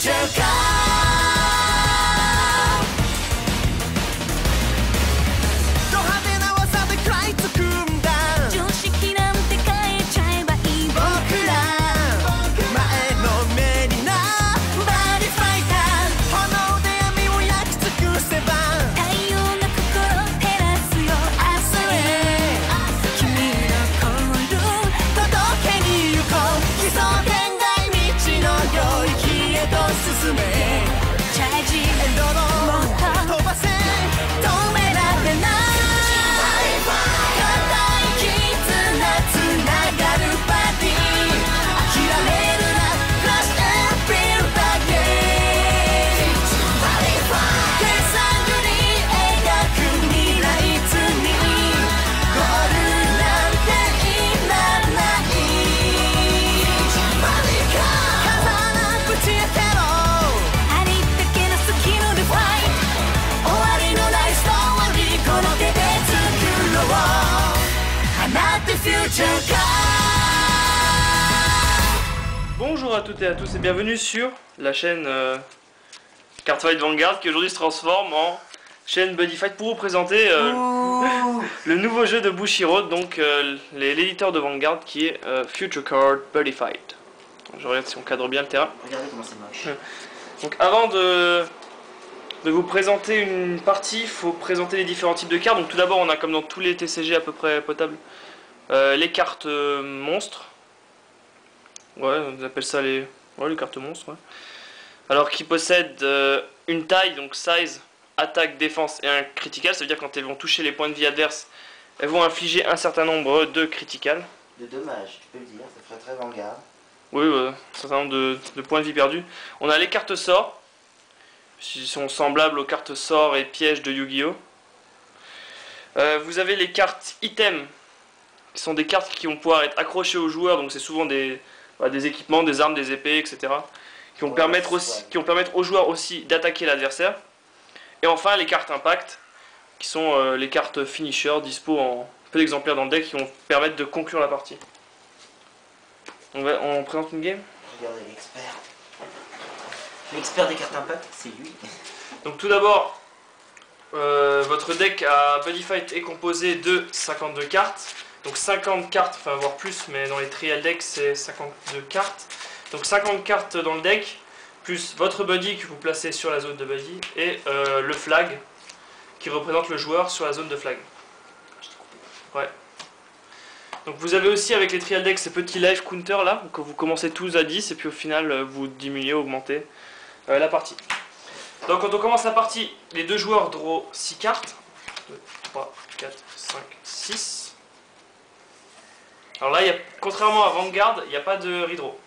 ちゃうかド派手な技で食らいつくんだ常識なんて変えちゃえばいい僕ら前のめりなバディファイター炎で闇を焼き尽くせば太陽が心照らすよ明日へ君のコール届けに行こう奇想天外未知の領域へと進めチャージエンドロール飛ばせ止められない固い絆つながるバディ諦めるな Crush and build again 手探り描く未来図にゴールなんていらない風なぶち当てろありったけのスキルでファイト終わりのないストーリーこの手で作ろう放ってフューチャーか Bonjour à toutes et à tous et bienvenue sur la chaîne Cardfight Vanguard qui aujourd'hui se transforme en chaîne Buddy Fight pour vous présenter le nouveau jeu de Bushiroad, donc l'éditeur de Vanguard qui est Future Card Buddy Fight. Je regarde si on cadre bien le terrain. Regardez comment c'est moche. Donc avant de vous présenter une partie, il faut présenter les différents types de cartes. Donc tout d'abord on a comme dans tous les TCG à peu près potables les cartes monstres. Ouais, on appelle ça les cartes monstres. Ouais. Alors qui possèdent une taille, donc size, attaque, défense et un critical. Ça veut dire que quand elles vont toucher les points de vie adverses, elles vont infliger un certain nombre de critical. De dommages, tu peux le dire, ça ferait très Vanguard. Oui, un certain nombre de points de vie perdus. On a les cartes sorts, qui sont semblables aux cartes sorts et pièges de Yu-Gi-Oh! Vous avez les cartes items, qui sont des cartes qui vont pouvoir être accrochées aux joueurs, donc c'est souvent des équipements, des armes, des épées, etc. Qui vont permettre aux joueurs aussi d'attaquer l'adversaire. Et enfin les cartes impact, qui sont les cartes finisher dispo en peu d'exemplaires dans le deck, qui vont permettre de conclure la partie. On présente une game. Regardez l'expert. L'expert des cartes impact, c'est lui. Donc tout d'abord, votre deck à Buddy Fight est composé de 52 cartes. Donc 50 cartes, enfin voire plus, mais dans les trial decks c'est 52 cartes. Donc 50 cartes dans le deck, plus votre buddy que vous placez sur la zone de buddy, et le flag qui représente le joueur sur la zone de flag. Ouais. Donc vous avez aussi avec les trial decks ces petits life counter là, que vous commencez tous à 10 et puis au final vous diminuez, augmentez la partie. Donc quand on commence la partie, les deux joueurs draw 6 cartes. 2, 3, 4, 5, 6. Alors là, contrairement à Vanguard, il n'y a pas de redraw.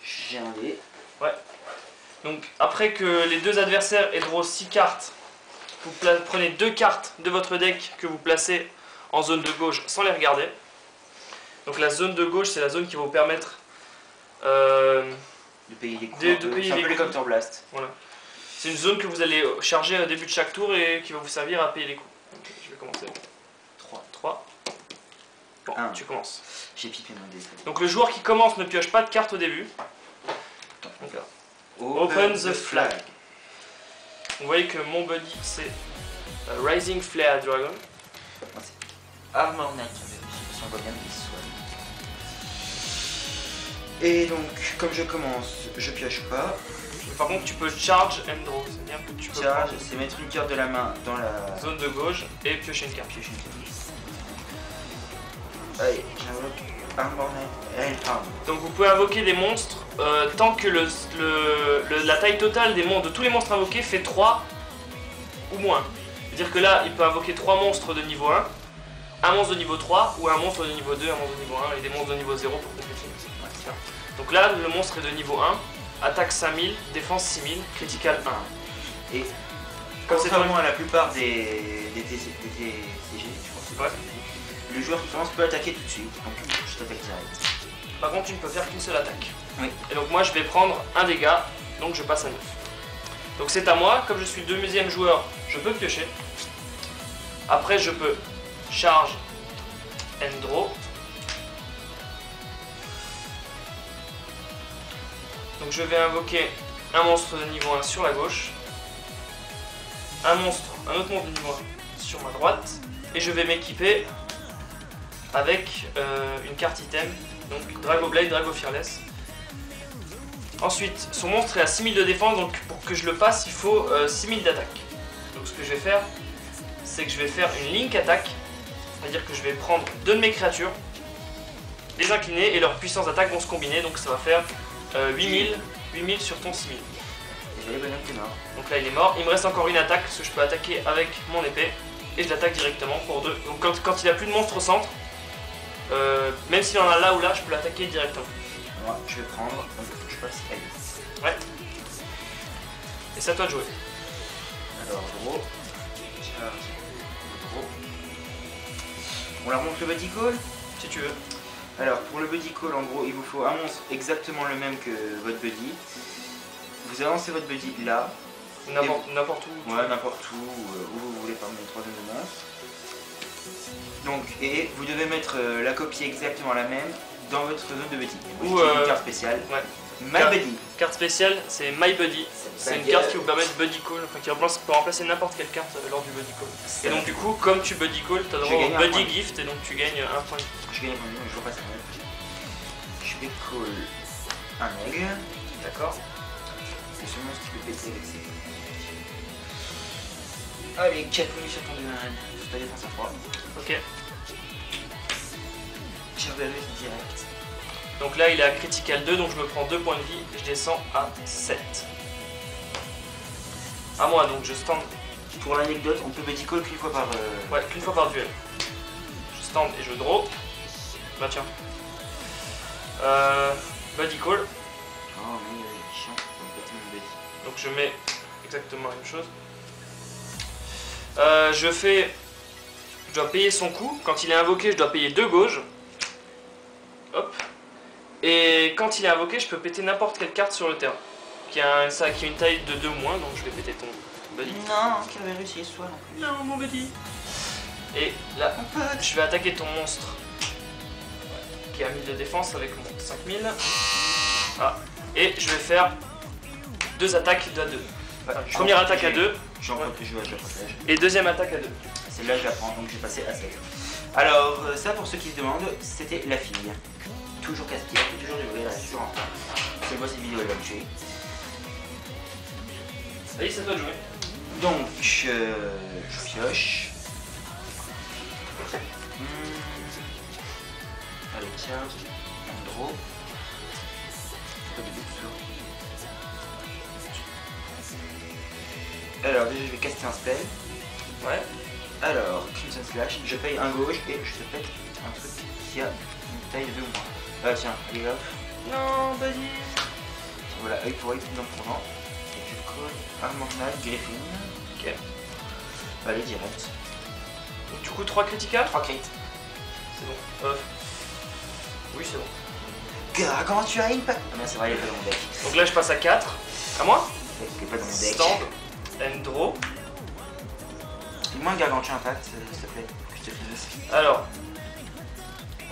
J'ai un dé. Ouais. Donc après que les deux adversaires aient draw 6 cartes, vous prenez 2 cartes de votre deck que vous placez en zone de gauche sans les regarder. Donc la zone de gauche, c'est la zone qui va vous permettre de payer les coups. de payer c'est un les peu les coups. Counter Blast. Voilà. C'est une zone que vous allez charger au début de chaque tour et qui va vous servir à payer les coups. Donc, je vais commencer. 3. Bon, Un. tu commences. J'ai pipé mon dé. Donc le joueur qui commence ne pioche pas de carte au début. Donc là. Open the flag. Vous voyez que mon buddy c'est Rising Flare Dragon. Moi, c'est Armor Knight. Je sais pas si on voit bien, mais il se soigne. Et donc, comme je commence, je pioche pas. Par contre tu peux charge and draw. C'est-à-dire que tu peux Charge, prendre c'est mettre une carte de la main dans la zone de gauche et piocher une carte. pioche une carte. Allez, j'invoque Armor Knight. Donc vous pouvez invoquer des monstres tant que la taille totale de tous les monstres invoqués fait 3 ou moins. C'est-à-dire que là, il peut invoquer 3 monstres de niveau 1, un monstre de niveau 3, ou un monstre de niveau 2, un monstre de niveau 1, et des monstres de niveau 0 pour compléter. Donc là, le monstre est de niveau 1, attaque 5000, défense 6000, critical 1. Et Comme c'est contrairement à la plupart des TCG, je pense, Ouais. le joueur qui commence peut attaquer tout de suite. Donc je t'attaque direct. Par contre, tu ne peux faire qu'une seule attaque. Oui. Et donc moi, je vais prendre un dégât, donc je passe à 9. Donc c'est à moi, comme je suis le deuxième joueur, je peux piocher. Après, je peux charge and draw. Donc je vais invoquer un monstre de niveau 1 sur la gauche, un autre monstre de niveau 1 sur ma droite, et je vais m'équiper avec une carte item, donc Drago Blade, Drago Fearless. Ensuite, son monstre est à 6000 de défense, donc pour que je le passe, il faut 6000 d'attaque. Donc ce que je vais faire, c'est que je vais faire une link attaque, c'est-à-dire que je vais prendre deux de mes créatures, les incliner, et leurs puissances d'attaque vont se combiner, donc ça va faire 8000 sur ton 6000. Désolé, bonhomme, t'es mort. Donc là il est mort, il me reste encore une attaque, parce que je peux attaquer avec mon épée, et je l'attaque directement pour 2. Donc quand il a plus de monstre au centre, même s'il en a là ou là, je peux l'attaquer directement. Moi, je vais prendre, donc je passe à 8. Ouais. Et c'est à toi de jouer. Alors, gros. Charge. Gros. On leur montre le buddy call Si tu veux. Alors, pour le buddy call, en gros, il vous faut un monstre exactement le même que votre buddy. Vous avancez votre buddy là. N'importe où. Ouais, n'importe où vous voulez parmi les 3 zones de monstres. Donc, et vous devez mettre la copie exactement la même dans votre zone de buddy. Ou une carte spéciale. Ouais. My Buddy. Carte spéciale, c'est My Buddy. C'est une carte qui vous permet de buddy call, enfin qui peut remplacer n'importe quelle carte lors du buddy call. Et donc du coup, comme tu buddy call, tu as droit au buddy gift et donc tu gagnes un point. Je gagne un point, je repasse un aigle. Je vais call un aigle. D'accord. C'est ce monstre qui peut péter avec ses. Allez, 4 minutes sur ton domaine. Ta défense à 3. Ok. Cerberus direct. Donc là il est à critical 2, donc je me prends 2 points de vie et je descends à 7. À moi, donc je stand. Pour l'anecdote, on peut buddy call qu'une fois par. Ouais, qu'une fois par duel. Je stand et je draw. Bah tiens. Buddy call. Oh, mais il est chiant, on va péter mon buddy. Donc je mets exactement la même chose. Je dois payer son coup. Quand il est invoqué, je dois payer 2 gauges. Hop. Et quand il est invoqué, je peux péter n'importe quelle carte sur le terrain. Qui a une taille de 2 moins, donc je vais péter ton buddy. Non, Cerberus il est soit non plus. Non, mon buddy. Et là, je vais attaquer ton monstre. Qui a 1000 de défense avec mon 5000. Ah. Et je vais faire 2 attaques de 2. Enfin, première attaque à 2. Je protège. Et deuxième attaque à 2. Celle-là, je la prends, donc je vais passer à 7. Alors, ça pour ceux qui se demandent, c'était la fille. Toujours casse-pied, toujours du bruit, toujours en retard. C'est moi, cette vidéo, elle va me tuer. Allez, c'est à toi de jouer. Donc, je pioche. Allez, charge. Un draw. Pas de but, alors, déjà, je vais caster un spell. Ouais. Alors, Crimson Slash, je paye un gauche et je te pète un truc qui a une taille de 2 ou moins. Ah tiens, allez hop. Non, buddy. Voilà, œil pour œil, tout en prenant. Et je colle Armor Knight, Griffin. Ok. Allez, direct. Donc, du coup, 3 critical. 3 crits. C'est bon. Oui, c'est bon. Gars, comment tu as une patte? Ah non, c'est vrai, il est pas dans mon deck. Donc là, je passe à 4. À moi. Il est pas dans mon deck. Stand. And draw. File-moi un gargantua impact, s'il te plaît. Que je te finisse. Alors,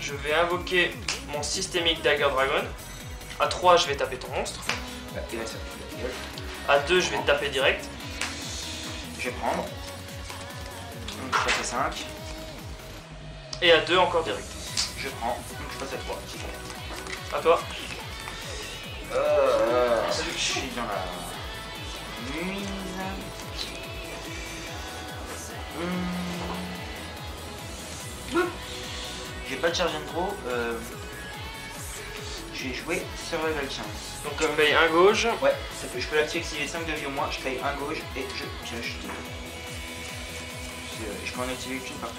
je vais invoquer mon Systemic Dagger Dragon. À 3, je vais taper ton monstre. Ouais, il va se faire la gueule. À 2, je vais te taper direct. Je vais prendre. Donc je passe à 5. Et à 2, encore direct. Je prends. Donc je passe à 3. À toi. Je suis dans la nuise. J'ai pas de charge and draw. J'ai joué Survival Chance. Donc, tu payes un gauche. Ouais, ça peut, je peux l'activer que si j'ai 5 de vie au moins, je paye un gauche et je pioche. Je peux en activer qu'une partout.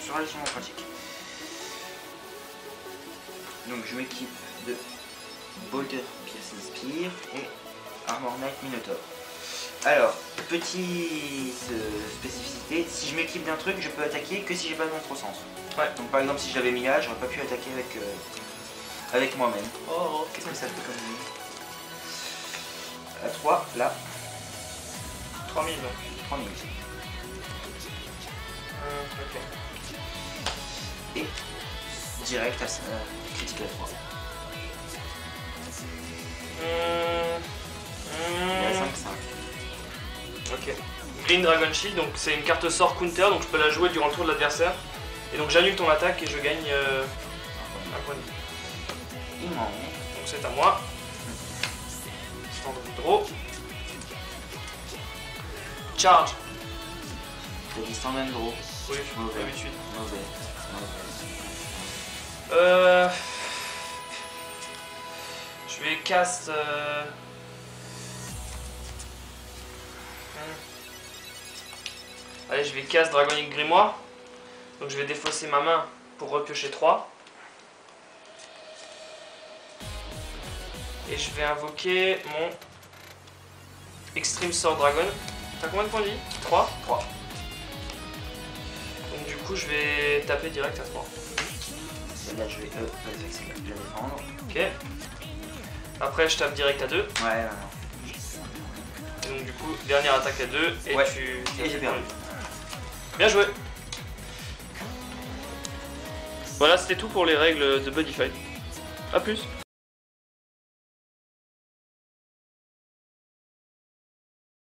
C'est relativement pratique. Donc je m'équipe de Bolter Piercing Spear et Armor Knight Minotaur. Alors, petite spécificité, si je m'équipe d'un truc, je peux attaquer que si j'ai pas de monstre au centre. Ouais. Donc par exemple, si je l'avais mis là, j'aurais pas pu attaquer avec moi-même. Oh, Qu'est-ce que ça fait comme lui? À 3, là, 3000 donc. 3000. Ok. Et direct à critique à 3. Green Dragon Shield, donc c'est une carte sort counter, donc je peux la jouer durant le tour de l'adversaire. Et donc j'annule ton attaque et je gagne un point de vie. Immense. Donc c'est à moi. Stand of draw. Charge. T'as dit stand and draw. Oui, Mauvais. d'habitude. Mauvais. Je vais cast. Allez, je vais cast Dragonic Grimoire. Donc je vais défausser ma main pour repiocher 3. Et je vais invoquer mon Extreme Sword Dragon. T'as combien de points de vie? 3. 3. Donc du coup je vais taper direct à 3. Et là je vais la défendre. Ok. Après je tape direct à 2. Ouais, ouais. Et donc du coup dernière attaque à 2 et Ouais. tu... Et j'ai perdu. Bien joué. Voilà, c'était tout pour les règles de Buddy Fight. A plus.